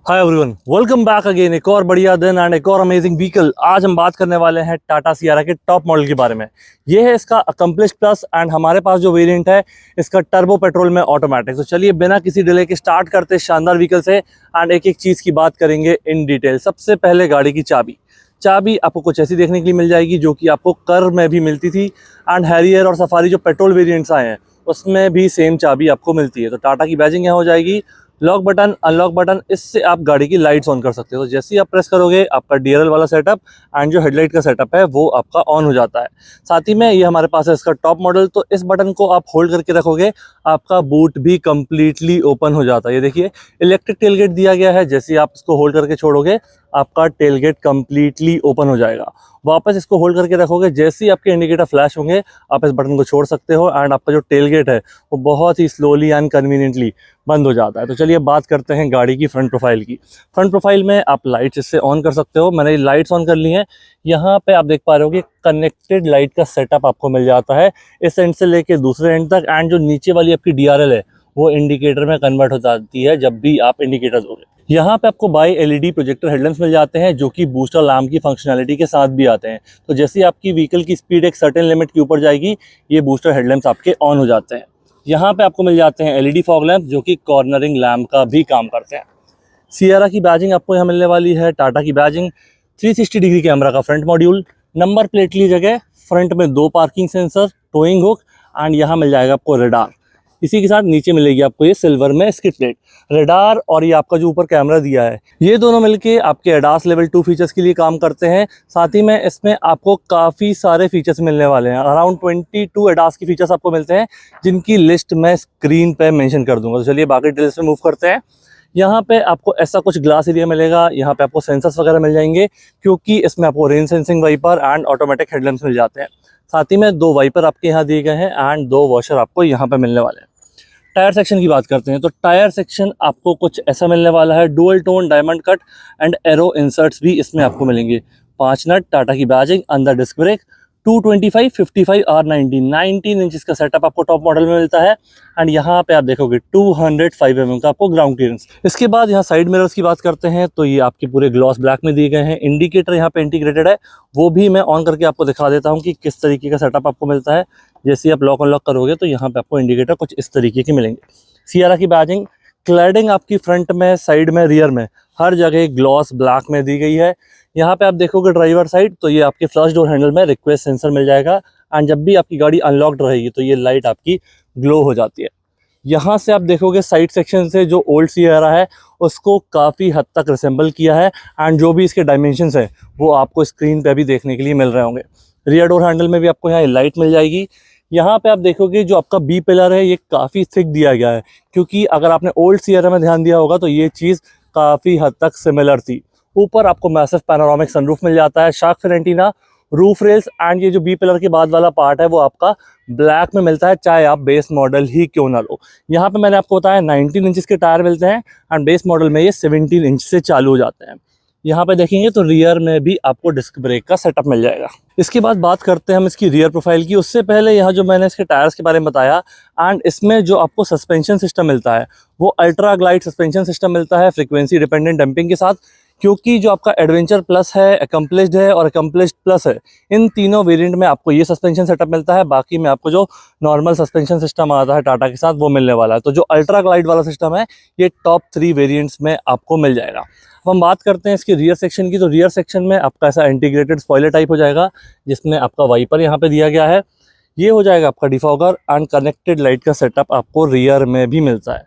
Hi everyone, welcome back again. एक और बढ़िया दिन एंड एक और अमेजिंग व्हीकल। आज हम बात करने वाले हैं टाटा सियारा के टॉप मॉडल के बारे में। ये है इसका अकम्प्लिश प्लस एंड हमारे पास जो वेरिएंट है इसका टर्बो पेट्रोल में ऑटोमेटिक। तो चलिए बिना किसी डिले के स्टार्ट करते शानदार व्हीकल से एंड एक एक चीज़ की बात करेंगे इन डिटेल। सबसे पहले गाड़ी की चाबी आपको कुछ ऐसी देखने के लिए मिल जाएगी जो कि आपको कर्व में भी मिलती थी एंड हैरियर और सफारी जो पेट्रोल वेरिएंट्स आए हैं उसमें भी सेम चाबी आपको मिलती है। तो टाटा की बैजिंग यहाँ हो जाएगी। लॉक बटन, अनलॉक बटन, इससे आप गाड़ी की लाइट्स ऑन कर सकते हो। तो जैसे ही आप प्रेस करोगे आपका डीआरएल वाला सेटअप एंड जो हेडलाइट का सेटअप है वो आपका ऑन हो जाता है। साथ ही में ये हमारे पास है इसका टॉप मॉडल। तो इस बटन को आप होल्ड करके रखोगे आपका बूट भी कंप्लीटली ओपन हो जाता है। ये देखिए इलेक्ट्रिक टेलगेट दिया गया है। जैसे ही आप इसको होल्ड करके छोड़ोगे आपका टेलगेट कंप्लीटली ओपन हो जाएगा। वापस इसको होल्ड करके रखोगे, जैसे ही आपके इंडिकेटर फ्लैश होंगे आप इस बटन को छोड़ सकते हो एंड आपका जो टेलगेट है वो बहुत ही स्लोली एंड कन्वीनियंटली बंद हो जाता है। तो चलिए बात करते हैं गाड़ी की फ्रंट प्रोफाइल की। फ्रंट प्रोफाइल में आप लाइट्स इससे ऑन कर सकते हो। मैंने लाइट्स ऑन कर ली हैं। यहाँ पे आप देख पा रहे हो कि कनेक्टेड लाइट का सेटअप आपको मिल जाता है इस एंड से लेके दूसरे एंड तक। एंड जो नीचे वाली आपकी डीआरएल है वो इंडिकेटर में कन्वर्ट हो जाती है जब भी आप इंडिकेटर दोगे। यहाँ पे आपको बाई एलईडी प्रोजेक्टर हेडलैम्प्स मिल जाते हैं जो कि बूस्टर लैम्प की फंक्शनैलिटी के साथ भी आते हैं। तो जैसे आपकी व्हीकल की स्पीड एक सर्टेन लिमिट के ऊपर जाएगी ये बूस्टर हेडलैम्प्स आपके ऑन हो जाते हैं। यहाँ पे आपको मिल जाते हैं एलईडी फॉग लैम्प जो कि कॉर्नरिंग लैम्प का भी काम करते हैं। सियारा की बैजिंग आपको यहाँ मिलने वाली है। टाटा की बैजिंग 360 डिग्री कैमरा का फ्रंट मॉड्यूल, नंबर प्लेट की जगह फ्रंट में 2 parking sensor, towing hook and यहाँ मिल जाएगा आपको रेडार। इसी के साथ नीचे मिलेगी आपको ये सिल्वर में स्किड प्लेट, रेडार और ये आपका जो ऊपर कैमरा दिया है ये दोनों मिलके आपके एडास लेवल 2 फीचर्स के लिए काम करते हैं। साथ ही में इसमें आपको काफ़ी सारे फीचर्स मिलने वाले हैं। अराउंड 22 एडास की फीचर्स आपको मिलते हैं जिनकी लिस्ट मैं स्क्रीन पे मेंशन कर दूंगा। तो चलिए बाकी डिटेल्स में मूव करते हैं। यहाँ पे आपको ऐसा कुछ ग्लास एरिया मिलेगा। यहाँ पे आपको सेंसर्स वगैरह मिल जाएंगे क्योंकि इसमें आपको rain sensing wiper and automatic headlamps मिल जाते हैं। साथ ही में 2 वाइपर आपके यहाँ दिए गए हैं एंड 2 वॉशर आपको यहाँ पे मिलने वाले हैं। टायर सेक्शन की बात करते हैं तो टायर सेक्शन आपको कुछ ऐसा मिलने वाला है। Dual tone diamond cut and arrow inserts भी इसमें आपको मिलेंगे। 5 नट, टाटा की बैजिंग, अंदर डिस्क ब्रेक, 225, 55 R90 19 इंच का सेटअप आपको टॉप मॉडल में मिलता है। एंड यहाँ पे आप देखोगे 205 mm का आपको ग्राउंड क्लियरेंस। इसके बाद यहाँ साइड मिरर्स की बात करते हैं तो ये आपके पूरे ग्लॉस ब्लैक में दिए गए हैं। इंडिकेटर यहाँ पे इंटीग्रेटेड है, वो भी मैं ऑन करके आपको दिखा देता हूँ कि किस तरीके का सेटअप आपको मिलता है। जैसे आप लॉक अनलॉक करोगे तो यहाँ पे आपको इंडिकेटर कुछ इस तरीके के मिलेंगे। सियारा की बैजिंग, क्लैडिंग आपकी फ्रंट में, साइड में, रियर में हर जगह ग्लॉस ब्लैक में दी गई है। यहाँ पे आप देखोगे ड्राइवर साइड तो ये आपके फ्लश डोर हैंडल में रिक्वेस्ट सेंसर मिल जाएगा एंड जब भी आपकी गाड़ी अनलॉक्ड रहेगी तो ये लाइट आपकी ग्लो हो जाती है। यहाँ से आप देखोगे साइड सेक्शन से जो ओल्ड सियारा है उसको काफ़ी हद तक रिसेंबल किया है एंड जो भी इसके डायमेंशंस हैं वो आपको स्क्रीन पे भी देखने के लिए मिल रहे होंगे। रियर डोर हैंडल में भी आपको यहाँ लाइट मिल जाएगी। यहाँ पे आप देखोगे जो आपका बी पिलर है ये काफ़ी थिक दिया गया है क्योंकि अगर आपने ओल्ड सियारा में ध्यान दिया होगा तो ये चीज़ काफ़ी हद तक सिमिलर थी। ऊपर आपको मैसिव पैनोरामिक सनरूफ मिल जाता है, shark fin antenna, roof rails and ये जो बी पिलर के बाद वाला पार्ट है वो आपका ब्लैक में मिलता है चाहे आप बेस मॉडल ही क्यों ना लो। यहाँ पे मैंने आपको बताया 19 इंच के टायर मिलते हैं एंड बेस मॉडल में ये 17 इंच से चालू हो जाते हैं। यहाँ पे देखेंगे तो रियर में भी आपको डिस्क ब्रेक का सेटअप मिल जाएगा। इसके बाद बात करते हैं हम इसकी रियर प्रोफाइल की। उससे पहले यहाँ जो मैंने इसके टायर्स के बारे में बताया एंड इसमें जो आपको सस्पेंशन सिस्टम मिलता है वो अल्ट्रा ग्लाइड सस्पेंशन सिस्टम मिलता है फ्रीक्वेंसी डिपेंडेंट डंपिंग के साथ। क्योंकि जो आपका एडवेंचर प्लस है, अकम्प्लिश्ड है और अकम्प्लिश्ड प्लस है, इन तीनों वेरिएंट में आपको ये सस्पेंशन सेटअप मिलता है। बाकी में आपको जो नॉर्मल सस्पेंशन सिस्टम आता है टाटा के साथ वो मिलने वाला है। तो जो अल्ट्रा ग्लाइड वाला सिस्टम है ये टॉप 3 वेरिएंट्स में आपको मिल जाएगा। अब हम बात करते हैं इसके रियर सेक्शन की। तो रियर सेक्शन में आपका ऐसा इंटीग्रेटेड स्पॉइलर टाइप हो जाएगा जिसमें आपका वाइपर यहाँ पे दिया गया है। ये हो जाएगा आपका डिफॉगर एंड कनेक्टेड लाइट का सेटअप आपको रियर में भी मिलता है।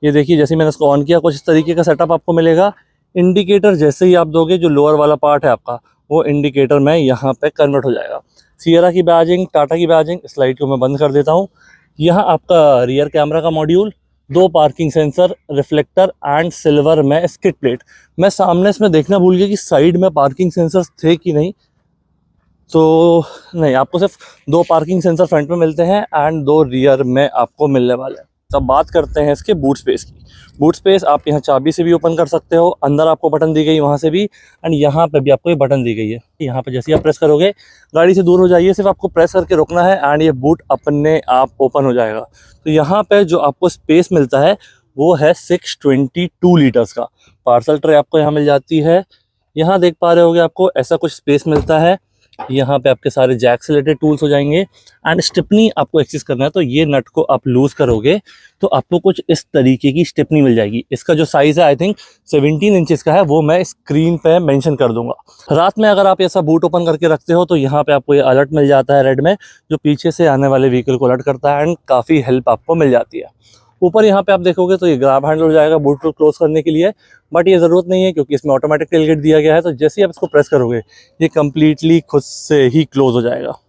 ये देखिए जैसे मैंने इसको ऑन किया कुछ इस तरीके का सेटअप आपको मिलेगा। इंडिकेटर जैसे ही आप दोगे जो लोअर वाला पार्ट है आपका वो इंडिकेटर में यहाँ पे कन्वर्ट हो जाएगा। सियरा की बैजिंग, टाटा की बैजिंग, इस लाइट को मैं बंद कर देता हूँ। यहाँ आपका रियर कैमरा का module, 2 parking sensor, reflector and silver में स्किड प्लेट। मैं सामने इसमें देखना भूल गया कि साइड में पार्किंग सेंसर थे कि नहीं, तो नहीं, आपको सिर्फ 2 पार्किंग सेंसर फ्रंट में मिलते हैं एंड 2 रियर में आपको मिलने वाले हैं। अब बात करते हैं इसके बूट स्पेस की। बूट स्पेस आप यहाँ चाबी से भी ओपन कर सकते हो, अंदर आपको बटन दी गई वहाँ से भी एंड यहाँ पे भी आपको ये बटन दी गई है। यहाँ पे जैसे ही आप प्रेस करोगे गाड़ी से दूर हो जाइए, सिर्फ आपको प्रेस करके रोकना है एंड ये बूट अपने आप ओपन हो जाएगा। तो यहाँ पे जो आपको स्पेस मिलता है वो है 622 लीटर्स का। पार्सल ट्रे आपको यहाँ मिल जाती है। यहाँ देख पा रहे होगे आपको ऐसा कुछ स्पेस मिलता है। यहाँ पे आपके सारे जैक से रिलेटेड टूल्स हो जाएंगे एंड स्टिपनी आपको एक्सेस करना है तो ये नट को आप लूज करोगे तो आपको कुछ इस तरीके की स्टिपनी मिल जाएगी। इसका जो साइज है आई थिंक 17 इंचेस का है, वो मैं स्क्रीन पे मेंशन कर दूंगा। रात में अगर आप ऐसा बूट ओपन करके रखते हो तो यहाँ पे आपको ये अलर्ट मिल जाता है रेड में, जो पीछे से आने वाले व्हीकल को अलर्ट करता है एंड काफ़ी हेल्प आपको मिल जाती है। ऊपर यहाँ पे आप देखोगे तो ये ग्रैब हैंडल हो जाएगा बूट को क्लोज करने के लिए, बट ये ज़रूरत नहीं है क्योंकि इसमें ऑटोमेटिक टेलगेट दिया गया है। तो जैसे ही आप इसको प्रेस करोगे ये कम्प्लीटली खुद से ही क्लोज हो जाएगा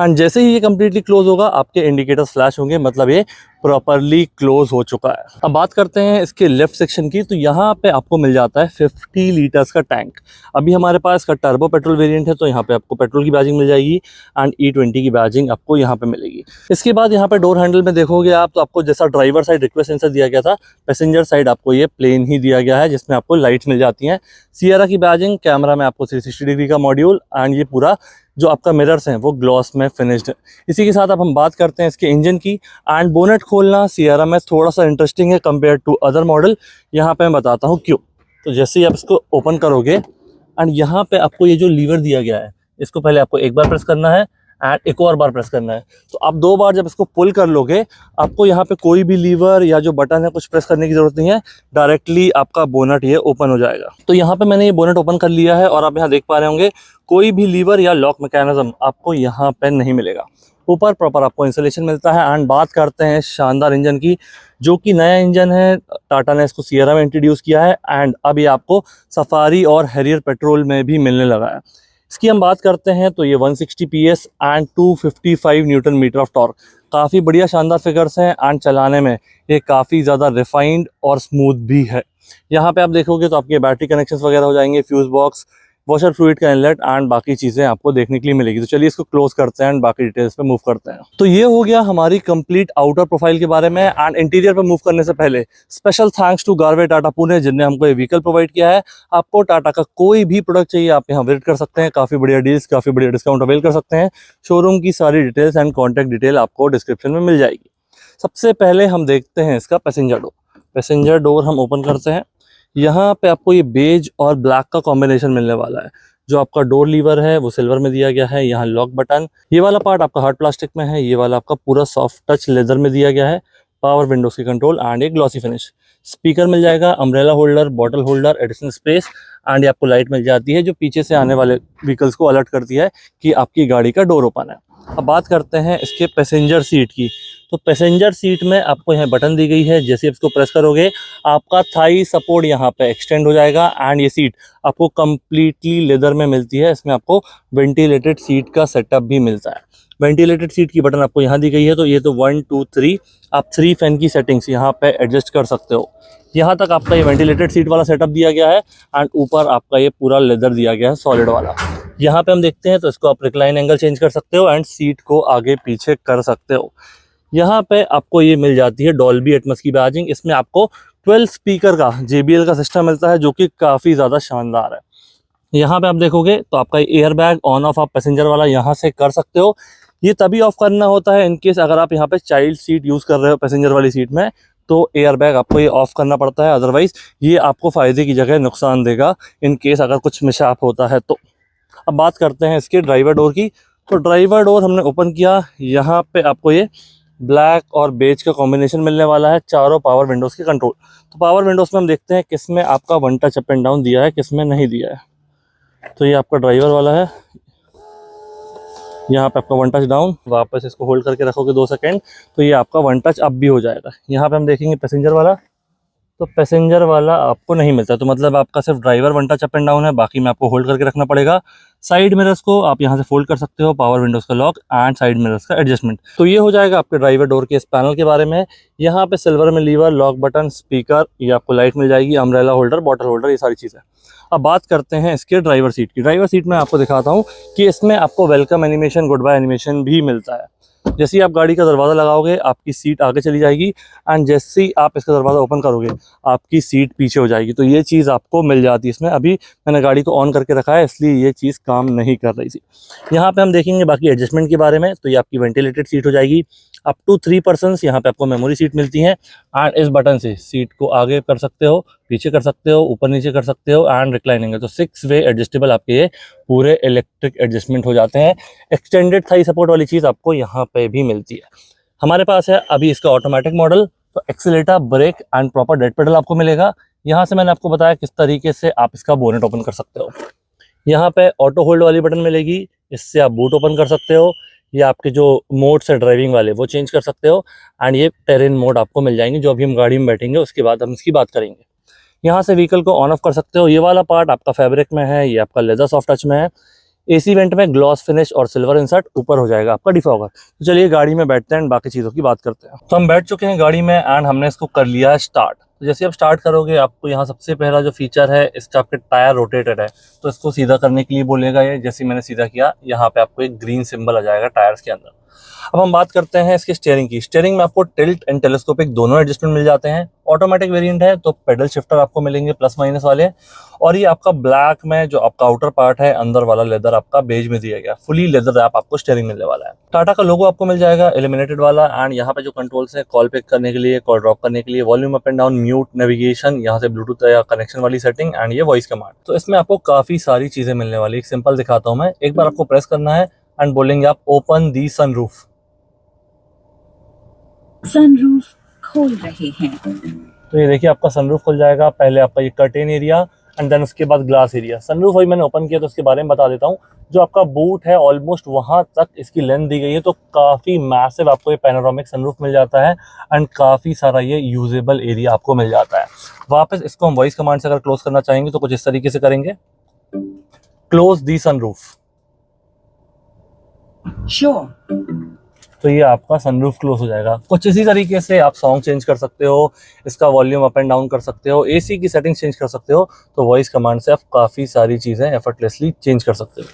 एंड जैसे ही ये कम्प्लीटली क्लोज होगा आपके इंडिकेटर्स फ्लैश होंगे, मतलब ये प्रॉपरली क्लोज हो चुका है। अब बात करते हैं इसके लेफ्ट सेक्शन की। तो यहाँ पे आपको मिल जाता है 50 लीटर्स का टैंक। अभी हमारे पास का टर्बो पेट्रोल वेरिएंट है तो यहाँ पे आपको पेट्रोल की बैजिंग मिल जाएगी एंड E20 की बैजिंग आपको यहाँ पे मिलेगी। इसके बाद यहाँ पे डोर हैंडल में देखोगे आप तो आपको जैसा ड्राइवर साइड रिक्वेस्ट सेंसर दिया गया था, पैसेंजर साइड आपको ये प्लेन ही दिया गया है जिसमें आपको लाइट्स मिल जाती हैं। सियरा की बैजिंग, कैमरा में आपको 360 डिग्री का मॉड्यूल एंड ये पूरा जो आपका मिरर्स हैं वो ग्लॉस में फिनिश्ड है। इसी के साथ अब हम बात करते हैं इसके इंजन की। एंड बोनेट खोलना सियरा में थोड़ा सा इंटरेस्टिंग है कंपेयर टू अदर मॉडल। यहाँ पे मैं बताता हूँ क्यों। तो जैसे ही आप इसको ओपन करोगे एंड यहाँ पे आपको ये जो लीवर दिया गया है इसको पहले आपको एक बार प्रेस करना है एंड एक और बार प्रेस करना है। तो आप 2 बार जब इसको पुल कर लोगे आपको यहाँ पे कोई भी लीवर या जो बटन है कुछ प्रेस करने की जरूरत नहीं है, डायरेक्टली आपका बोनट ये ओपन हो जाएगा। तो यहाँ पे मैंने ये बोनट ओपन कर लिया है और आप यहाँ देख पा रहे होंगे कोई भी लीवर या लॉक मैकेनिज्म आपको यहाँ पे नहीं मिलेगा। ऊपर प्रॉपर आपको इंसुलेशन मिलता है। एंड बात करते हैं शानदार इंजन की, जो कि नया इंजन है, टाटा ने इसको सियरा में इंट्रोड्यूस किया है एंड अब ये आपको सफारी और हैरियर पेट्रोल में भी मिलने लगा है। इसकी हम बात करते हैं तो ये 160 PS and 255 newton metre of torque, काफ़ी बढ़िया शानदार फिगर्स हैं एंड चलाने में ये काफ़ी ज़्यादा रिफाइंड और स्मूथ भी है। यहाँ पे आप देखोगे तो आपके बैटरी कनेक्शंस वगैरह हो जाएंगे, फ्यूज बॉक्स, वॉशर फ्लूइड का इनलेट एंड बाकी चीज़ें आपको देखने के लिए मिलेगी। तो चलिए इसको क्लोज करते हैं एंड बाकी डिटेल्स पे मूव करते हैं। तो ये हो गया हमारी कंप्लीट आउटर प्रोफाइल के बारे में। एंड इंटीरियर पे मूव करने से पहले special thanks to Garve Tata Pune जिनने हमको ये व्हीकल प्रोवाइड किया है। आपको टाटा का कोई भी प्रोडक्ट चाहिए आप यहाँ विजिट कर सकते हैं, काफ़ी बढ़िया डील्स, काफ़ी बढ़िया डिस्काउंट अवेल कर सकते हैं। शोरूम की सारी डिटेल्स एंड कॉन्टैक्ट डिटेल आपको डिस्क्रिप्शन में मिल जाएगी। सबसे पहले हम देखते हैं इसका पैसेंजर डोर। पैसेंजर डोर हम ओपन करते हैं। यहाँ पे आपको ये बेज और ब्लैक का कॉम्बिनेशन मिलने वाला है। जो आपका डोर लीवर है वो सिल्वर में दिया गया है। यहाँ लॉक बटन, ये वाला पार्ट आपका हार्ड प्लास्टिक में है, ये वाला आपका पूरा सॉफ्ट टच लेदर में दिया गया है। पावर विंडोज की कंट्रोल एंड एक ग्लॉसी फिनिश। स्पीकर मिल जाएगा, umbrella holder, bottle holder, additional space and आपको लाइट मिल जाती है जो पीछे से आने वाले व्हीकल्स को अलर्ट करती है कि आपकी गाड़ी का डोर ओपन है। अब बात करते हैं इसके पैसेंजर सीट की। तो पैसेंजर सीट में आपको यहाँ बटन दी गई है, जैसे इसको प्रेस करोगे आपका थाई सपोर्ट यहाँ पे एक्सटेंड हो जाएगा एंड ये सीट आपको कम्प्लीटली लेदर में मिलती है। इसमें आपको वेंटिलेटेड सीट का सेटअप भी मिलता है। वेंटिलेटेड सीट की बटन आपको यहाँ दी गई है। तो ये तो 1 2 3 आप 3 फैन की सेटिंग्स यहाँ पे एडजस्ट कर सकते हो। यहाँ तक आपका ये वेंटिलेटेड सीट वाला सेटअप दिया गया है एंड ऊपर आपका ये पूरा लेदर दिया गया है सॉलिड वाला। यहाँ पे हम देखते हैं तो इसको आप रिक्लाइन एंगल चेंज कर सकते हो एंड सीट को आगे पीछे कर सकते हो। यहाँ पे आपको ये मिल जाती है डॉल्बी एटमॉस की बैजिंग। इसमें आपको 12 स्पीकर का JBL का सिस्टम मिलता है जो कि काफ़ी ज़्यादा शानदार है। यहाँ पे आप देखोगे तो आपका एयर बैग ऑन ऑफ आप पैसेंजर वाला यहाँ से कर सकते हो। ये तभी ऑफ करना होता है इनकेस अगर आप यहाँ पे चाइल्ड सीट यूज़ कर रहे हो पैसेंजर वाली सीट में, तो एयर बैग आपको ये ऑफ करना पड़ता है, अदरवाइज़ ये आपको फ़ायदे की जगह नुकसान देगा इनकेस अगर कुछ मिसहैप होता है तो। अब बात करते हैं इसके ड्राइवर डोर की। तो ड्राइवर डोर हमने ओपन किया, यहाँ पे आपको ये ब्लैक और बेज का कॉम्बिनेशन मिलने वाला है। चारों पावर विंडोज़ के कंट्रोल। तो पावर विंडोज़ में हम देखते हैं किस में आपका 1 टच अप एंड डाउन दिया है, किस में नहीं दिया है। तो ये आपका ड्राइवर वाला है, यहाँ पे आपका 1 टच डाउन, वापस इसको होल्ड करके रखोगे 2 सेकेंड तो ये आपका 1 टच अप भी हो जाएगा। यहाँ पे हम देखेंगे पैसेंजर वाला, तो पैसेंजर वाला आपको नहीं मिलता, तो मतलब आपका सिर्फ driver 1 touch up and down है, बाकी में आपको होल्ड करके रखना पड़ेगा। साइड मिरर्स को आप यहाँ से फोल्ड कर सकते हो, पावर विंडोज़ का लॉक एंड साइड मिरर्स का एडजस्टमेंट। तो ये हो जाएगा आपके ड्राइवर डोर के इस पैनल के बारे में। यहाँ पे सिल्वर में लीवर, लॉक बटन, स्पीकर, ये आपको लाइट मिल जाएगी, अम्ब्रेला होल्डर, बॉटल होल्डर, ये सारी चीज़ें। अब बात करते हैं इसके ड्राइवर सीट की। ड्राइवर सीट में आपको दिखाता हूँ कि इसमें आपको welcome animation, goodbye animation भी मिलता है। जैसे ही आप गाड़ी का दरवाज़ा लगाओगे आपकी सीट आगे चली जाएगी एंड जैसे ही आप इसका दरवाज़ा ओपन करोगे आपकी सीट पीछे हो जाएगी। तो ये चीज़ आपको मिल जाती है इसमें। अभी मैंने गाड़ी को ऑन करके रखा है इसलिए ये चीज़ काम नहीं कर रही थी। यहाँ पे हम देखेंगे बाकी एडजस्टमेंट के बारे में। तो ये आपकी वेंटिलेटेड सीट हो जाएगी। अप टू 3 पर्सन्स यहाँ पे आपको मेमोरी सीट मिलती है एंड इस बटन से सीट को आगे कर सकते हो, पीछे कर सकते हो, ऊपर नीचे कर सकते हो एंड रिक्लाइनिंग है। तो 6 वे एडजस्टेबल आपके ये पूरे इलेक्ट्रिक एडजस्टमेंट हो जाते हैं। एक्सटेंडेड थाई सपोर्ट वाली चीज़ आपको यहाँ पे भी मिलती है। हमारे पास है अभी इसका ऑटोमेटिक मॉडल। तो accelerator, brake and proper dead pedal आपको मिलेगा। यहाँ से मैंने आपको बताया किस तरीके से आप इसका बोनेट ओपन कर सकते हो। यहाँ पे ऑटो होल्ड वाली बटन मिलेगी, इससे आप बूट ओपन कर सकते हो। ये आपके जो मोड्स है ड्राइविंग वाले वो चेंज कर सकते हो एंड ये टेरेन मोड आपको मिल जाएंगे। जो अभी हम गाड़ी में बैठेंगे उसके बाद हम इसकी बात करेंगे। यहाँ से व्हीकल को ऑन ऑफ कर सकते हो। ये वाला पार्ट आपका फैब्रिक में है, ये आपका लेदर सॉफ्ट टच में है। एसी वेंट में ग्लॉस फिनिश और सिल्वर इंसर्ट ऊपर हो जाएगा आपका डिफॉगर। तो चलिए गाड़ी में बैठते हैं एंड बाकी चीज़ों की बात करते हैं। तो हम बैठ चुके हैं गाड़ी में एंड हमने इसको कर लिया है स्टार्ट। तो जैसे आप स्टार्ट करोगे आपको यहाँ सबसे पहला जो फीचर है इसका आपके टायर रोटेटेड है तो इसको सीधा करने के लिए बोलेगा ये। जैसे मैंने सीधा किया यहाँ पे आपको एक ग्रीन सिंबल आ जाएगा टायर्स के अंदर। अब हम बात करते हैं इसके स्टीयरिंग की। स्टीयरिंग में आपको टिल्ट एंड टेलीस्कोपिक दोनों एडजस्टमेंट मिल जाते हैं। ऑटोमेटिक वेरिएंट है तो पेडल शिफ्टर आपको मिलेंगे प्लस माइनस वाले। और ये आपका ब्लैक में जो आपका आउटर पार्ट है अंदर वाला लेदर आपका बेज में दिया गया, फुली लेदर रैप आपको स्टीयरिंग मिलने वाला है। टाटा का लोगो आपको मिल जाएगा एलिमिनेटेड वाला एंड यहाँ पे जो कंट्रोल्स है कॉल पिक करने के लिए, कॉल ड्रॉप करने के लिए, volume up and down, mute, navigation, यहाँ से ब्लूटूथ या कनेक्शन वाली सेटिंग एंड ये वॉइस कमांड। तो इसमें आपको काफी सारी चीजें मिलने वाली। एक सिंपल दिखाता हूँ मैं। एक बार आपको प्रेस करना है एंड बोलेंगे आप ओपन दी सनरूफ। सनरूफ खोल रहे हैं। तो ये देखिए आपका सनरूफ खुल जाएगा। पहले आपका ये कर्टेन एरिया एंड देन उसके बाद ग्लास एरिया। सनरूफ अभी मैंने ओपन किया तो उसके बारे में बता देता हूँ। जो आपका बूट है ऑलमोस्ट वहां तक इसकी लेंथ दी गई है तो काफी मैसिव आपको ये पैनोरामिक सनरूफ मिल जाता है एंड काफी सारा ये यूजेबल एरिया आपको मिल जाता है। वापस इसको हम वॉइस कमांड से अगर क्लोज करना चाहेंगे तो कुछ इस तरीके से करेंगे, क्लोज दी सनरूफ। श्योर। तो ये आपका सनरूफ क्लोज हो जाएगा। कुछ इसी तरीके से आप सॉन्ग चेंज कर सकते हो, इसका वॉल्यूम अप एंड डाउन कर सकते हो, एसी की सेटिंग्स चेंज कर सकते हो। तो वॉइस कमांड से आप काफ़ी सारी चीज़ें एफर्टलेसली चेंज कर सकते हो।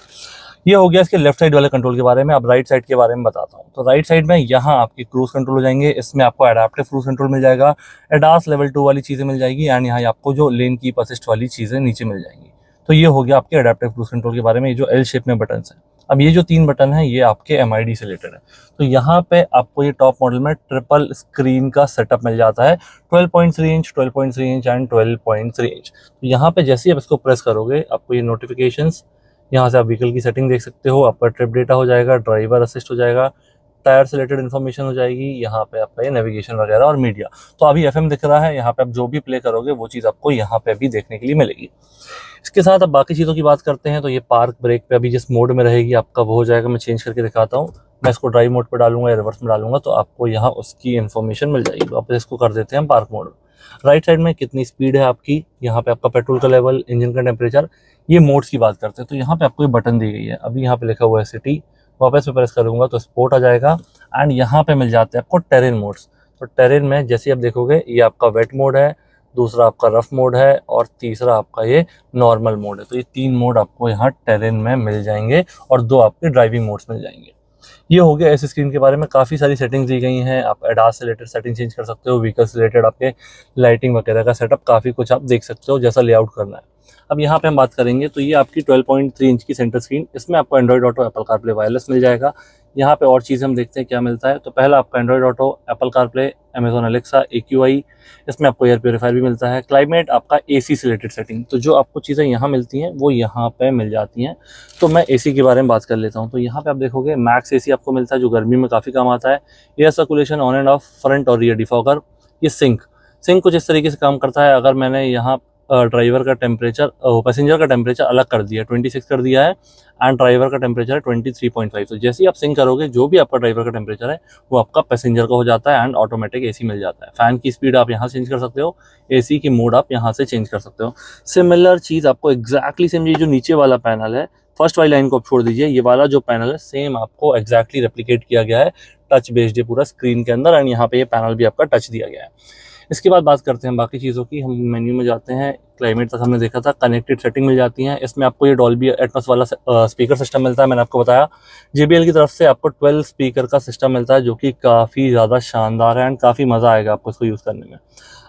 ये हो गया इसके लेफ्ट साइड वाले कंट्रोल के बारे में। अब राइट साइड के बारे में बताता हूँ। तो राइट साइड में यहाँ आपकी क्रूज कंट्रोल हो जाएंगे। इसमें आपको एडाप्टिव क्रूज कंट्रोल मिल जाएगा, एडास लेवल 2 वाली चीज़ें मिल जाएगी एंड यहाँ आपको जो लेन कीप असिस्ट वाली चीज़ें नीचे मिल जाएंगी। तो ये हो गया आपके एडाप्टिव क्रूज कंट्रोल के बारे में। ये जो एल शेप में बटन है। अब ये जो 3 बटन है ये आपके MID से रिलेटेड है। तो यहाँ पे आपको ये टॉप मॉडल में ट्रिपल स्क्रीन का सेटअप मिल जाता है, 12.3 इंच, 12.3 इंच एंड 12.3 इंच। तो यहाँ पे जैसे ही आप इसको प्रेस करोगे आपको ये नोटिफिकेशंस, यहाँ से आप व्हीकल की सेटिंग देख सकते हो, आपका ट्रिप डेटा हो जाएगा, ड्राइवर असिस्ट हो जाएगा, टायर से रिलेटेड इन्फॉर्मेशन हो जाएगी, यहाँ पे आपका ये नेविगेशन वगैरह और मीडिया। तो अभी FM दिख रहा है, यहाँ पे आप जो भी प्ले करोगे वो चीज़ आपको यहाँ पे भी देखने के लिए मिलेगी। इसके साथ अब बाकी चीज़ों की बात करते हैं। तो ये पार्क ब्रेक पे अभी जिस मोड में रहेगी आपका वो हो जाएगा। मैं चेंज करके दिखाता हूँ। मैं इसको ड्राइव मोड पे डालूंगा या रिवर्स में डालूंगा तो आपको यहाँ उसकी इन्फॉर्मेशन मिल जाएगी। वापस इसको कर देते हैं पार्क मोड। राइट साइड में कितनी स्पीड है आपकी, यहाँ पे आपका पेट्रोल का लेवल, इंजन का टेम्परेचर, ये मोड्स की बात करते हैं। तो यहाँ पे आपको ये बटन दी गई है। अभी यहाँ पे लिखा हुआ है सिटी, वापस में प्रेस करूंगा तो स्पोर्ट आ जाएगा एंड यहाँ पे मिल जाते हैं आपको टेरेन मोड्स। तो टेरेन में जैसे आप देखोगे ये आपका वेट मोड है, दूसरा आपका रफ मोड है और तीसरा आपका ये नॉर्मल मोड है। तो ये 3 मोड आपको यहाँ टेरेन में मिल जाएंगे और 2 आपके ड्राइविंग मोड्स मिल जाएंगे। ये हो गया इस स्क्रीन के बारे में। काफ़ी सारी सेटिंग्स दी गई हैं। आप एडास से रिलेटेड सेटिंग चेंज कर सकते हो, व्हीकल से रिलेटेड आपके लाइटिंग वगैरह का सेटअप, काफ़ी कुछ आप देख सकते हो जैसा लेआउट करना है। अब यहाँ पे हम बात करेंगे तो ये आपकी 12.3 इंच की सेंटर स्क्रीन, इसमें आपको Android Auto, Apple CarPlay wireless मिल जाएगा। यहाँ पे और चीज़ें हम देखते हैं क्या मिलता है। तो पहला आपका Android Auto, Apple CarPlay, Amazon Alexa, AQI, इसमें आपको एयर प्योरीफायर भी मिलता है। क्लाइमेट, आपका AC से रिलेटेड सेटिंग। तो जो आपको चीज़ें यहाँ मिलती हैं वो यहाँ पे मिल जाती हैं। तो मैं AC के बारे में बात कर लेता हूँ। तो यहाँ पे आप देखोगे मैक्स AC आपको मिलता है जो गर्मी में काफ़ी काम आता है। Air circulation, on end of, front और रियर डिफॉगर। ये सिंक कुछ इस तरीके से काम करता है। अगर मैंने यहाँ ड्राइवर का टेम्परेचर, पैसेंजर का टेम्परेचर अलग कर दिया, 26 कर दिया है एंड ड्राइवर का टेम्परेचर है 23.5। तो जैसे ही आप सिंक करोगे जो भी आपका ड्राइवर का टेम्परेचर है वो आपका पैसेंजर का हो जाता है एंड ऑटोमेटिक AC मिल जाता है। फैन की स्पीड आप यहाँ से चेंज कर सकते हो, AC की मोड आप यहाँ से चेंज कर सकते हो। सिमिलर चीज़ आपको एग्जैक्टली सेम, ये जो नीचे वाला पैनल है, फर्स्ट वाली लाइन को आप छोड़ दीजिए, ये वाला जो पैनल है सेम आपको एग्जैक्टली रेप्लिकेट किया गया है, टच बेस्ड है पूरा स्क्रीन के अंदर एंड यहाँ पे ये पैनल भी आपका टच दिया गया है। इसके बाद बात करते हैं बाकी चीज़ों की। हम मेन्यू में जाते हैं, क्लाइमेट तक हमने देखा था, कनेक्टेड सेटिंग मिल जाती हैं। इसमें आपको ये डॉल्बी एटमॉस वाला स्पीकर सिस्टम मिलता है, मैंने आपको बताया। JBL की तरफ से आपको 12 स्पीकर का सिस्टम मिलता है जो कि काफ़ी ज़्यादा शानदार है एंड काफ़ी मज़ा आएगा आपको इसको यूज़ करने में।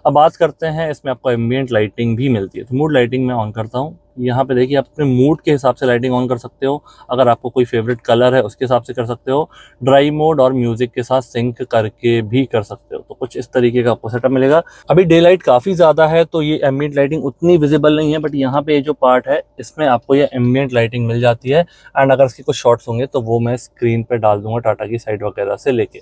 अब बात करते हैं, इसमें आपको एम्बिएंट लाइटिंग भी मिलती है। तो मूड लाइटिंग मैं ऑन करता हूँ। यहाँ पे देखिए आप अपने मूड के हिसाब से लाइटिंग ऑन कर सकते हो। अगर आपको कोई फेवरेट कलर है उसके हिसाब से कर सकते हो। ड्राई मोड और म्यूजिक के साथ सिंक करके भी कर सकते हो। तो कुछ इस तरीके का आपको सेटअप मिलेगा। अभी डे लाइट काफ़ी ज़्यादा है तो ये एम्बिएंट लाइटिंग उतनी विजिबल नहीं है, बट यहाँ पे जो पार्ट है इसमें आपको ये एम्बिएंट लाइटिंग मिल जाती है। एंड अगर इसके कुछ शॉट्स होंगे तो वो मैं स्क्रीन पर डाल दूंगा टाटा की साइट वगैरह से लेके।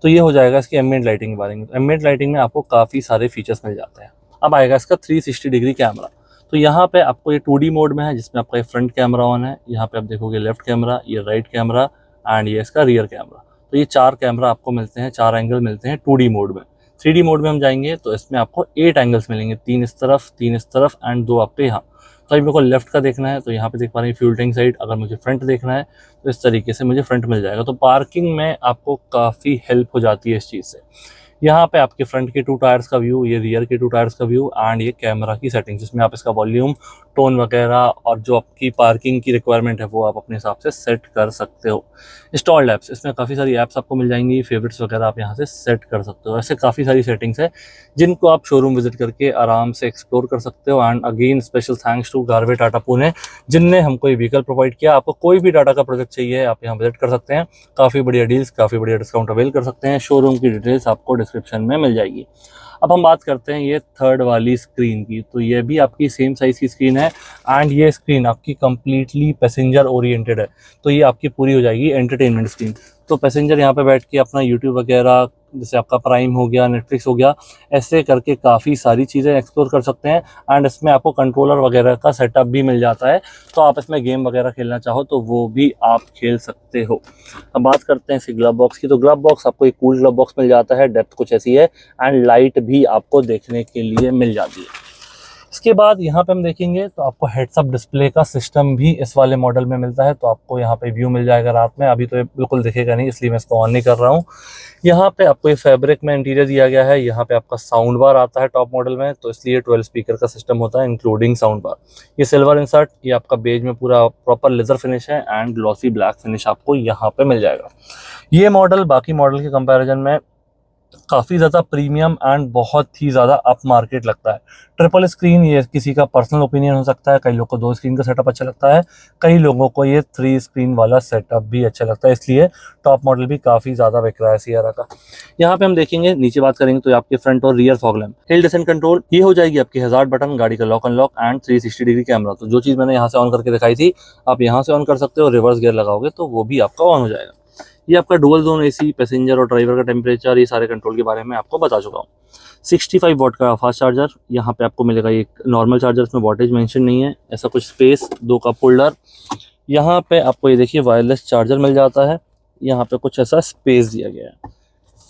तो ये हो जाएगा इसकी एम्बिएंट लाइटिंग के बारे में। एम्बिएंट लाइटिंग में आपको काफ़ी सारे फीचर्स मिल जाते हैं। अब आएगा इसका 360 डिग्री कैमरा। तो यहाँ पे आपको ये 2D मोड में है जिसमें आपका ये फ्रंट कैमरा ऑन है। यहाँ पे आप देखोगे लेफ्ट कैमरा, ये राइट कैमरा एंड ये इसका रियर कैमरा। तो ये 4 कैमरा आपको मिलते हैं, 4 एंगल मिलते हैं 2D मोड में। 3D मोड में हम जाएंगे तो इसमें आपको 8 एंगल्स मिलेंगे, 3 इस तरफ, 3 इस तरफ एंड 2 आपको यहाँ। तो अभी मेरे को लेफ्ट का देखना है तो यहाँ पे देख पा रहे हैं फ्यूल टैंक साइड। अगर मुझे फ्रंट देखना है तो इस तरीके से मुझे फ्रंट मिल जाएगा। तो पार्किंग में आपको काफ़ी हेल्प हो जाती है इस चीज़ से। यहाँ पे आपके फ्रंट के 2 टायर्स का व्यू, ये रियर के 2 टायर्स का व्यू एंड ये कैमरा की सेटिंग जिसमें आप इसका वॉल्यूम, टोन वगैरह और जो आपकी पार्किंग की रिक्वायरमेंट है वो आप अपने हिसाब से सेट कर सकते हो। इंस्टॉल्ड ऐप्स, इसमें काफ़ी सारी ऐप्स आपको मिल जाएंगी, फेवरेट्स वगैरह आप यहाँ से सेट कर सकते हो। ऐसे काफ़ी सारी सेटिंग्स है जिनको आप शोरूम विजिट करके आराम से एक्सप्लोर कर सकते हो। And again special thanks to Garve Tata Pune जिनने हमको ये व्हीकल प्रोवाइड किया। आपको कोई भी टाटा का प्रोजेक्ट चाहिए आप यहाँ विजिट कर सकते हैं। काफ़ी बढ़िया डील्स, काफ़ी बढ़िया डिस्काउंट अवेल कर सकते हैं। शोरूम की डिटेल्स आपको डिस्क्रिप्शन में मिल जाएगी। अब हम बात करते हैं ये थर्ड वाली स्क्रीन की। तो ये भी आपकी सेम साइज़ की स्क्रीन है एंड ये स्क्रीन आपकी कंप्लीटली पैसेंजर ओरिएंटेड है। तो ये आपकी पूरी हो जाएगी एंटरटेनमेंट स्क्रीन। तो पैसेंजर यहाँ पे बैठ के अपना यूट्यूब वगैरह, जैसे आपका प्राइम हो गया, नेटफ्लिक्स हो गया, ऐसे करके काफ़ी सारी चीज़ें एक्सप्लोर कर सकते हैं। एंड इसमें आपको कंट्रोलर वगैरह का सेटअप भी मिल जाता है। तो आप इसमें गेम वगैरह खेलना चाहो तो वो भी आप खेल सकते हो। अब बात करते हैं इसकी ग्लव बॉक्स की। तो ग्लव बॉक्स आपको एक कूल ग्लव बॉक्स मिल जाता है, डेप्थ कुछ ऐसी है एंड लाइट भी आपको देखने के लिए मिल जाती है। इसके बाद यहाँ पे हम देखेंगे तो आपको हेड्स अप डिस्प्ले का सिस्टम भी इस वाले मॉडल में मिलता है। तो आपको यहाँ पे व्यू मिल जाएगा रात में। अभी तो ये बिल्कुल दिखेगा नहीं इसलिए मैं इसको ऑन नहीं कर रहा हूँ। यहाँ पे आपको ये फैब्रिक में इंटीरियर दिया गया है। यहाँ पे आपका साउंड बार आता है टॉप मॉडल में, तो इसलिए 12 स्पीकर का सिस्टम होता है इंक्लूडिंग साउंड बार। ये सिल्वर इंसर्ट, ये आपका बेज में पूरा प्रॉपर लेदर फिनिश है एंड ग्लॉसी ब्लैक फिनिश आपको यहाँ पे मिल जाएगा। ये मॉडल बाकी मॉडल के कंपेरिजन में काफ़ी ज़्यादा प्रीमियम एंड बहुत ही ज़्यादा अप मार्केट लगता है। ट्रिपल स्क्रीन, ये किसी का पर्सनल ओपिनियन हो सकता है। कई लोगों को 2 स्क्रीन का सेटअप अच्छा लगता है, कई लोगों को ये 3 स्क्रीन वाला सेटअप भी अच्छा लगता है, इसलिए टॉप मॉडल भी काफ़ी ज़्यादा बिक रहा है सियरा का। यहाँ पे हम देखेंगे, नीचे बात करेंगे तो आपके फ्रंट और rear fog lamp, hill descent control, ये हो जाएगी आपकी हज़ार्ड बटन, गाड़ी का lock unlock and 360 degree camera. तो जो चीज़ मैंने यहाँ से ऑन करके दिखाई थी आप यहाँ से ऑन कर सकते हो। रिवर्स गियर लगाओगे तो वो भी आपका ऑन हो जाएगा। ये आपका डुअल जोन एसी, पैसेंजर और ड्राइवर का टेम्परेचर, ये सारे कंट्रोल के बारे में आपको बता चुका हूँ। 65 वॉट का फास्ट चार्जर यहाँ पे आपको मिलेगा। ये नॉर्मल चार्जर, इसमें वॉटेज मेंशन नहीं है। ऐसा कुछ स्पेस, 2 कप होल्डर, यहाँ पे आपको ये देखिए वायरलेस चार्जर मिल जाता है। यहाँ पे कुछ ऐसा स्पेस दिया गया है।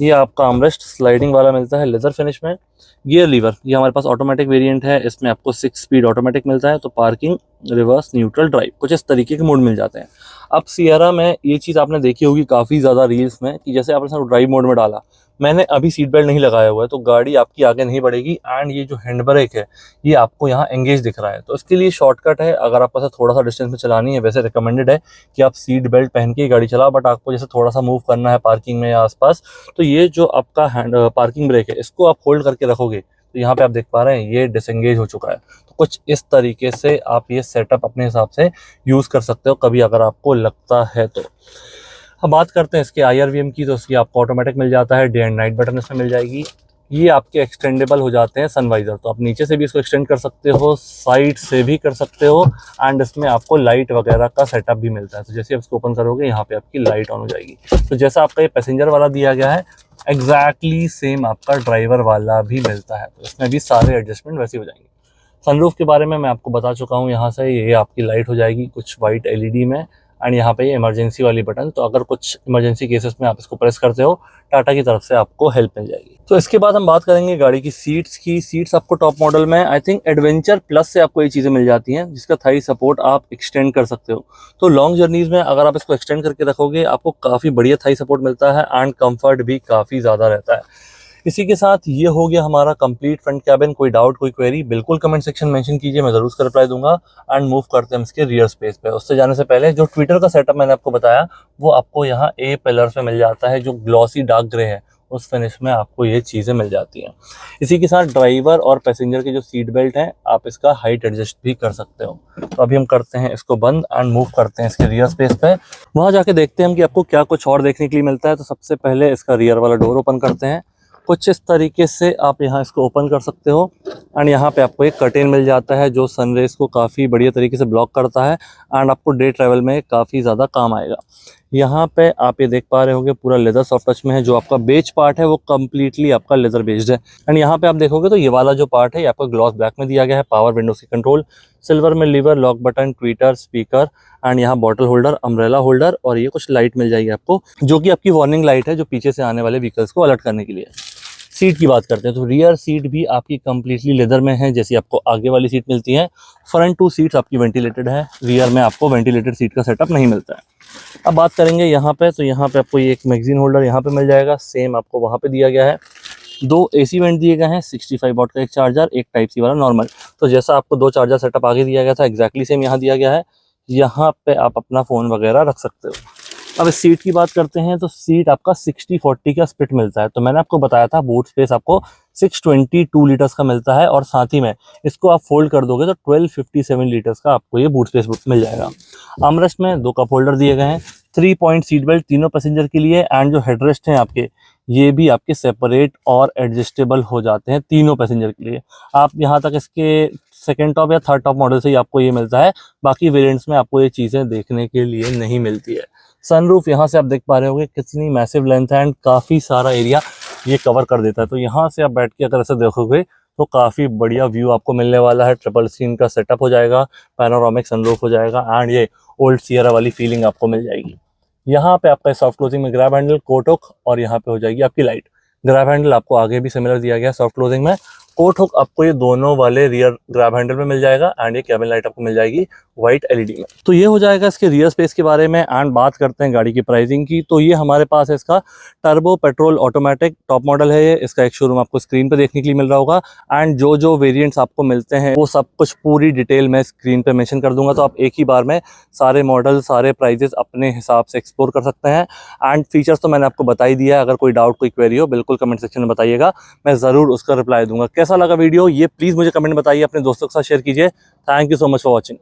ये आपका आर्मरेस्ट स्लाइडिंग वाला मिलता है लेदर फिनिश में। गियर लीवर, ये हमारे पास ऑटोमेटिक वेरिएंट है, इसमें आपको 6 स्पीड ऑटोमेटिक मिलता है। तो पार्किंग, रिवर्स, न्यूट्रल, ड्राइव, कुछ इस तरीके के मोड मिल जाते हैं। अब सियरा में ये चीज़ आपने देखी होगी काफ़ी ज़्यादा रील्स में कि जैसे आपने ड्राइव मोड में डाला, मैंने अभी सीट बेल्ट नहीं लगाया हुआ है तो गाड़ी आपकी आगे नहीं बढ़ेगी। एंड ये जो हैंड ब्रेक है ये आपको यहाँ एंगेज दिख रहा है, तो इसके लिए शॉर्टकट है। अगर आपको ऐसा थोड़ा सा डिस्टेंस में चलानी है, वैसे रिकमेंडेड है कि आप सीट बेल्ट पहन के ही गाड़ी चलाओ, बट आपको जैसे थोड़ा सा मूव करना है पार्किंग में या आसपास, तो ये जो आपका पार्किंग ब्रेक है इसको आप होल्ड करके रखोगे तो यहाँ पे आप देख पा रहे हैं ये डिसएंगेज हो चुका है। तो कुछ इस तरीके से आप ये सेटअप अपने हिसाब से यूज़ कर सकते हो कभी अगर आपको लगता है तो। अब बात करते हैं इसके IRVM की। तो इसकी आपको ऑटोमेटिक मिल जाता है, डे एंड नाइट बटन इसमें मिल जाएगी। ये आपके एक्सटेंडेबल हो जाते हैं सनवाइजर, तो आप नीचे से भी इसको एक्सटेंड कर सकते हो, साइड से भी कर सकते हो एंड इसमें आपको लाइट वगैरह का सेटअप भी मिलता है। तो जैसे आप इसको ओपन करोगे यहाँ पे आपकी लाइट ऑन हो जाएगी। तो जैसा आपका ये पैसेंजर वाला दिया गया है एग्जैक्टली सेम आपका ड्राइवर वाला भी मिलता है। तो इसमें भी सारे एडजस्टमेंट वैसे हो जाएंगे। सनरूफ के बारे में मैं आपको बता चुका हूँ। यहाँ से ये आपकी लाइट हो जाएगी कुछ वाइट LED में एंड यहाँ पे ये इमरजेंसी वाली बटन, तो अगर कुछ इमरजेंसी केसेस में आप इसको प्रेस करते हो टाटा की तरफ से आपको हेल्प मिल जाएगी। तो इसके बाद हम बात करेंगे गाड़ी की सीट्स की। सीट्स आपको टॉप मॉडल में आई थिंक एडवेंचर प्लस से आपको ये चीज़ें मिल जाती हैं जिसका थाई सपोर्ट आप एक्सटेंड कर सकते हो। तो लॉन्ग जर्नीज में अगर आप इसको एक्सटेंड करके रखोगे आपको काफ़ी बढ़िया थाई सपोर्ट मिलता है एंड कम्फर्ट भी काफ़ी ज़्यादा रहता है। इसी के साथ ये हो गया हमारा कंप्लीट फ्रंट कैबिन। कोई डाउट, कोई क्वेरी, बिल्कुल कमेंट सेक्शन मेंशन कीजिए, मैं ज़रूर उसका रिप्लाई दूंगा। एंड मूव करते हैं हम इसके रियर स्पेस पे। उससे जाने से पहले जो ट्विटर का सेटअप मैंने आपको बताया वो आपको यहाँ ए पिलर्स में मिल जाता है, जो ग्लॉसी डार्क ग्रे है उस फिनिश में आपको ये चीज़ें मिल जाती हैं। इसी के साथ ड्राइवर और पैसेंजर की जो सीट बेल्ट है आप इसका हाइट एडजस्ट भी कर सकते हो। तो अभी हम करते हैं इसको बंद एंड मूव करते हैं इसके रियर स्पेस पे। वहाँ जाके देखते हैं हम कि आपको क्या कुछ और देखने के लिए मिलता है। तो सबसे पहले इसका रियर वाला डोर ओपन करते हैं। कुछ इस तरीके से आप यहाँ इसको ओपन कर सकते हो एंड यहाँ पे आपको एक कर्टेन मिल जाता है जो सनरेज को काफ़ी बढ़िया तरीके से ब्लॉक करता है एंड आपको डे ट्रैवल में काफ़ी ज़्यादा काम आएगा। यहाँ पे आप ये देख पा रहे होंगे पूरा लेदर सॉफ्ट टच में है। जो आपका बेज पार्ट है वो कम्प्लीटली आपका लेदर बेस्ड है। एंड यहाँ पे आप देखोगे तो ये वाला जो पार्ट है ये आपको ग्लॉस ब्लैक में दिया गया है। पावर विंडोज की कंट्रोल, सिल्वर में lever, lock button, tweeter, speaker and यहाँ बॉटल होल्डर, अम्ब्रेला होल्डर और ये कुछ लाइट मिल जाएगी आपको, जो कि आपकी वार्निंग लाइट है जो पीछे से आने वाले व्हीकल्स को अलर्ट करने के लिए। सीट की बात करते हैं तो रियर सीट भी आपकी कम्प्लीटली लेदर में है, जैसी आपको आगे वाली सीट मिलती है। फ्रंट 2 सीट्स आपकी वेंटिलेटेड है, रियर में आपको वेंटिलेटेड सीट का सेटअप नहीं मिलता है। अब बात करेंगे यहाँ पे, तो यहाँ पे आपको ये एक मैगजीन होल्डर यहाँ पे मिल जाएगा, सेम आपको वहाँ पे दिया गया है। 2 AC वेंट दिए गए हैं, 65 वाट का एक चार्जर, एक टाइप सी वाला नॉर्मल। तो जैसा आपको 2 चार्जर सेटअप आगे दिया गया था एग्जैक्टली सेम यहाँ दिया गया है। यहाँ पे आप अपना फ़ोन वगैरह रख सकते हो। अब इस सीट की बात करते हैं तो सीट आपका 60-40 का स्प्लिट मिलता है। तो मैंने आपको बताया था बूट स्पेस आपको 622 लीटर्स का मिलता है और साथ ही में इसको आप फोल्ड कर दोगे तो 1257 लीटर्स का आपको ये बूट स्पेस मिल जाएगा। आर्मरेस्ट में 2 कप होल्डर दिए गए हैं, 3 पॉइंट सीट बेल्ट तीनों पैसेंजर के लिए एंड जो हेडरेस्ट हैं आपके ये भी आपके सेपरेट और एडजस्टेबल हो जाते हैं तीनों पैसेंजर के लिए। आप यहाँ तक इसके सेकेंड टॉप या थर्ड टॉप मॉडल से ही आपको ये मिलता है, बाकी वेरिएंट्स में आपको ये चीज़ें देखने के लिए नहीं मिलती है। सनरूफ यहाँ से आप देख पा रहे होंगे कितनी मैसिव लेंथ है एंड काफ़ी सारा एरिया ये कवर कर देता है। तो यहाँ से आप बैठ के अगर ऐसे देखोगे तो काफ़ी बढ़िया व्यू आपको मिलने वाला है। ट्रिपल स्क्रीन का सेटअप हो जाएगा, पैनोरामिक सनरूफ हो जाएगा एंड ये ओल्ड सियरा वाली फीलिंग आपको मिल जाएगी। यहाँ पे आपका सॉफ्ट क्लोजिंग में ग्रैब हैंडल, कोट हुक और यहाँ पे हो जाएगी आपकी लाइट। ग्रैब हैंडल आपको आगे भी सिमिलर दिया गया है सॉफ्ट क्लोजिंग में। कोट हुक आपको ये दोनों वाले रियर ग्रैब हैंडल में मिल जाएगा एंड ये कैबिन लाइट आपको मिल जाएगी वाइट LED में। तो ये हो जाएगा इसके रियर स्पेस के बारे में। एंड बात करते हैं गाड़ी की प्राइसिंग की। तो ये हमारे पास है इसका turbo petrol automatic top model है ये। इसका एक शोरूम आपको स्क्रीन पे देखने के लिए मिल रहा होगा एंड जो जो वेरिएंट्स आपको मिलते हैं वो सब कुछ पूरी डिटेल मैं स्क्रीन पे मेंशन कर दूंगा। तो आप एक ही बार में सारे मॉडल, सारे प्राइजेस अपने हिसाब से एक्सप्लोर कर सकते हैं। एंड फीचर्स तो मैंने आपको बता ही दिया है। अगर कोई डाउट, कोई क्वेरी हो बिल्कुल कमेंट सेक्शन में बताइएगा, मैं ज़रूर उसका रिप्लाई दूंगा। कैसा लगा वीडियो ये प्लीज़ मुझे कमेंट बताइए, अपने दोस्तों के साथ शेयर कीजिए। Thank you so much for watching.